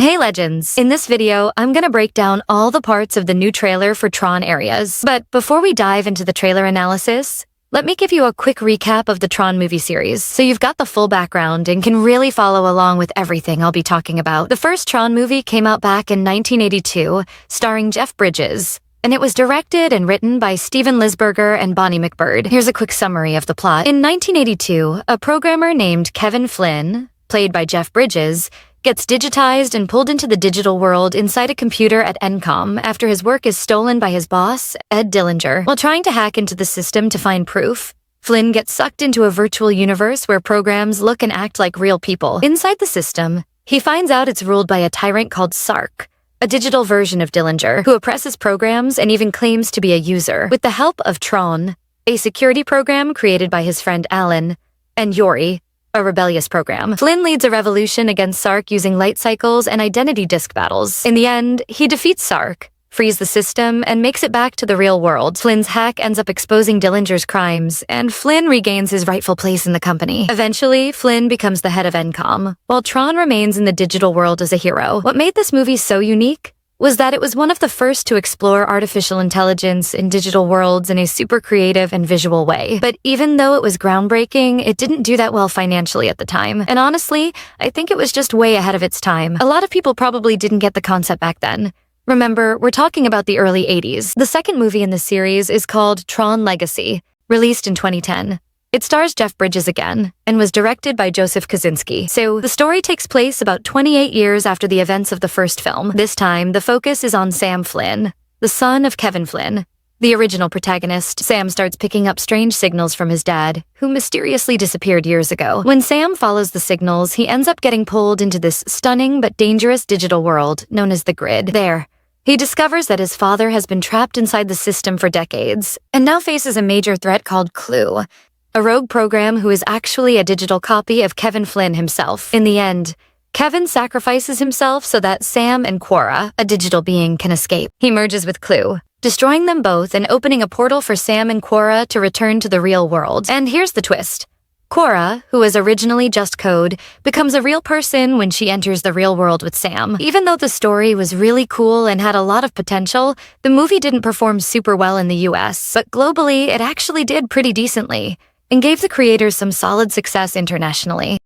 Hey legends! In this video, I'm gonna break down all the parts of the new trailer for Tron Areas. But before we dive into the trailer analysis, let me give you a quick recap of the Tron movie series, so you've got the full background and can really follow along with everything I'll be talking about. The first Tron movie came out back in 1982, starring Jeff Bridges, and it was directed and written by Steven Lisberger and Bonnie McBird. Here's a quick summary of the plot. In 1982, a programmer named Kevin Flynn, played by Jeff Bridges, gets digitized and pulled into the digital world inside a computer at Encom after his work is stolen by his boss, Ed Dillinger. While trying to hack into the system to find proof, Flynn gets sucked into a virtual universe where programs look and act like real people. Inside the system, he finds out it's ruled by a tyrant called Sark, a digital version of Dillinger, who oppresses programs and even claims to be a user. With the help of Tron, a security program created by his friend Alan, and Yori, a rebellious program, Flynn leads a revolution against Sark using light cycles and identity disk battles. In the end, he defeats Sark, frees the system, and makes it back to the real world. Flynn's hack ends up exposing Dillinger's crimes, and Flynn regains his rightful place in the company. Eventually, Flynn becomes the head of Encom, while Tron remains in the digital world as a hero. What made this movie so unique was that it was one of the first to explore artificial intelligence in digital worlds in a super creative and visual way. But even though it was groundbreaking, it didn't do that well financially at the time. And honestly, I think it was just way ahead of its time. A lot of people probably didn't get the concept back then. Remember, we're talking about the early 80s. The second movie in the series is called Tron Legacy, released in 2010. It stars Jeff Bridges again, and was directed by Joseph Kosinski. So, the story takes place about 28 years after the events of the first film. This time, the focus is on Sam Flynn, the son of Kevin Flynn. The original protagonist, Sam starts picking up strange signals from his dad, who mysteriously disappeared years ago. When Sam follows the signals, he ends up getting pulled into this stunning but dangerous digital world known as the Grid. There, he discovers that his father has been trapped inside the system for decades, and now faces a major threat called Clue, a rogue program who is actually a digital copy of Kevin Flynn himself. In the end, Kevin sacrifices himself so that Sam and Quora, a digital being, can escape. He merges with Clue, destroying them both and opening a portal for Sam and Quora to return to the real world. And here's the twist. Quora, who was originally just code, becomes a real person when she enters the real world with Sam. Even though the story was really cool and had a lot of potential, the movie didn't perform super well in the US, but globally it actually did pretty decently, and gave the creators some solid success internationally.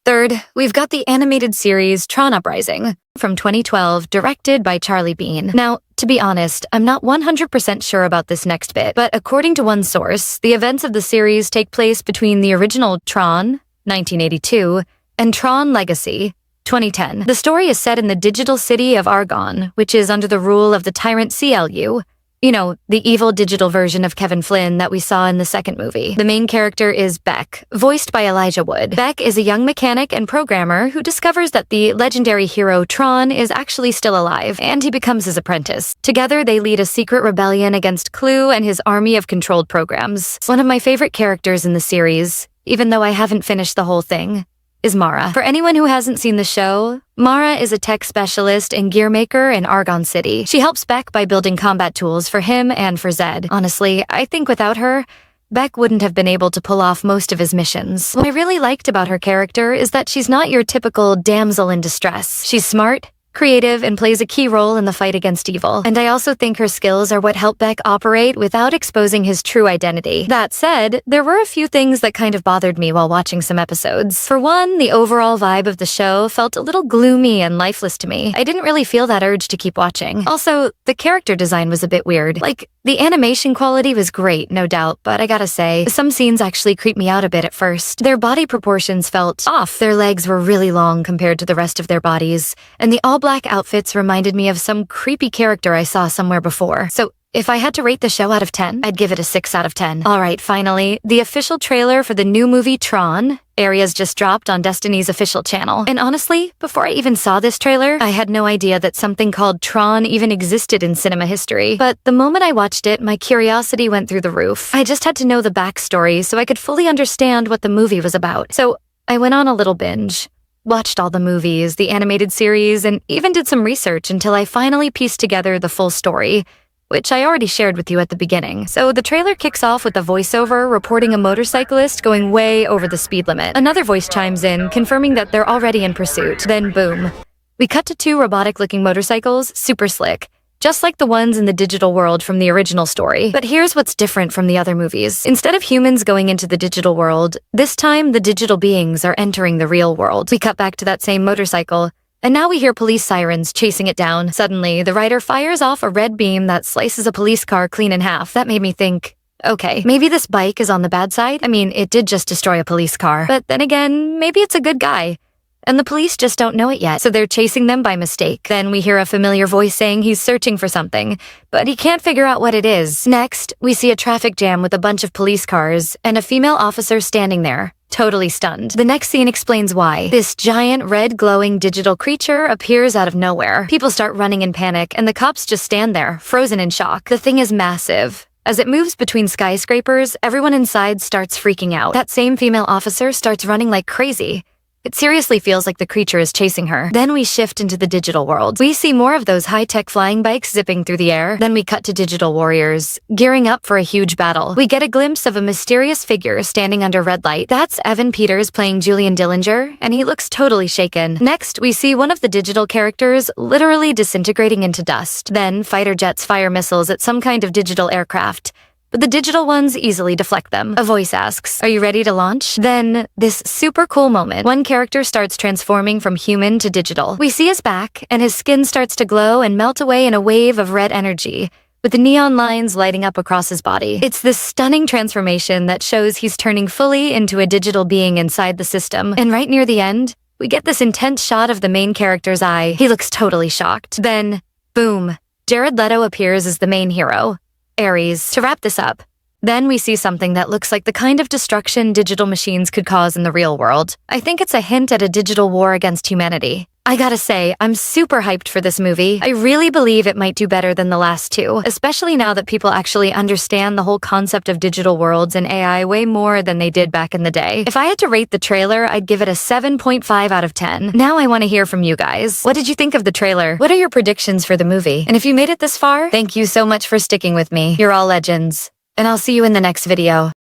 Third, we've got the animated series Tron Uprising from 2012, directed by Charlie Bean. Now, to be honest, I'm not 100% sure about this next bit, but according to one source, the events of the series take place between the original Tron, 1982, and Tron Legacy, 2010. The story is set in the digital city of Argonne, which is under the rule of the tyrant CLU, you know, the evil digital version of Kevin Flynn that we saw in the second movie. The main character is Beck, voiced by Elijah Wood. Beck is a young mechanic and programmer who discovers that the legendary hero Tron is actually still alive, and he becomes his apprentice. Together, they lead a secret rebellion against Clue and his army of controlled programs. One of my favorite characters in the series, even though I haven't finished the whole thing, is Mara. For anyone who hasn't seen the show, Mara is a tech specialist and gear maker in Argonne City. She helps Beck by building combat tools for him and for Zed. Honestly, I think without her, Beck wouldn't have been able to pull off most of his missions. What I really liked about her character is that she's not your typical damsel in distress. She's smart, creative, and plays a key role in the fight against evil. And I also think her skills are what help Beck operate without exposing his true identity. That said, there were a few things that kind of bothered me while watching some episodes. For one, the overall vibe of the show felt a little gloomy and lifeless to me. I didn't really feel that urge to keep watching. Also, the character design was a bit weird. Like, the animation quality was great, no doubt, but I gotta say, some scenes actually creeped me out a bit at first. Their body proportions felt off. Their legs were really long compared to the rest of their bodies, and the all-black outfits reminded me of some creepy character I saw somewhere before. So, if I had to rate the show out of 10, I'd give it a 6 out of 10. Alright, finally, the official trailer for the new movie Tron Areas just dropped on Destiny's official channel. And honestly, before I even saw this trailer, I had no idea that something called Tron even existed in cinema history. But the moment I watched it, my curiosity went through the roof. I just had to know the backstory so I could fully understand what the movie was about. So, I went on a little binge, watched all the movies, the animated series, and even did some research until I finally pieced together the full story, which I already shared with you at the beginning. So the trailer kicks off with a voiceover reporting a motorcyclist going way over the speed limit. Another voice chimes in, confirming that they're already in pursuit. Then boom, We cut to two robotic-looking motorcycles, super slick, just like the ones in the digital world from the original story. But here's what's different from the other movies. Instead of humans going into the digital world, this time the digital beings are entering the real world. We cut back to that same motorcycle, and now we hear police sirens chasing it down. Suddenly, the rider fires off a red beam that slices a police car clean in half. That made me think, okay, maybe this bike is on the bad side? I mean, it did just destroy a police car. But then again, maybe it's a good guy. And the police just don't know it yet, so they're chasing them by mistake. Then we hear a familiar voice saying he's searching for something, but he can't figure out what it is. Next, we see a traffic jam with a bunch of police cars and a female officer standing there, totally stunned. The next scene explains why. This giant red glowing digital creature appears out of nowhere. People start running in panic, and the cops just stand there, frozen in shock. The thing is massive. As it moves between skyscrapers, everyone inside starts freaking out. That same female officer starts running like crazy. It seriously feels like the creature is chasing her. Then we shift into the digital world. We see more of those high-tech flying bikes zipping through the air. Then we cut to digital warriors, gearing up for a huge battle. We get a glimpse of a mysterious figure standing under red light. That's Evan Peters playing Julian Dillinger, and he looks totally shaken. Next, we see one of the digital characters literally disintegrating into dust. Then fighter jets fire missiles at some kind of digital aircraft, but the digital ones easily deflect them. A voice asks, "Are you ready to launch?" Then, this super cool moment, one character starts transforming from human to digital. We see his back, and his skin starts to glow and melt away in a wave of red energy, with the neon lines lighting up across his body. It's this stunning transformation that shows he's turning fully into a digital being inside the system. And right near the end, we get this intense shot of the main character's eye. He looks totally shocked. Then, boom, Jared Leto appears as the main hero, Ares. To wrap this up, then we see something that looks like the kind of destruction digital machines could cause in the real world. I think it's a hint at a digital war against humanity. I gotta say, I'm super hyped for this movie. I really believe it might do better than the last two, especially now that people actually understand the whole concept of digital worlds and AI way more than they did back in the day. If I had to rate the trailer, I'd give it a 7.5 out of 10. Now I want to hear from you guys. What did you think of the trailer? What are your predictions for the movie? And if you made it this far, thank you so much for sticking with me. You're all legends. And I'll see you in the next video.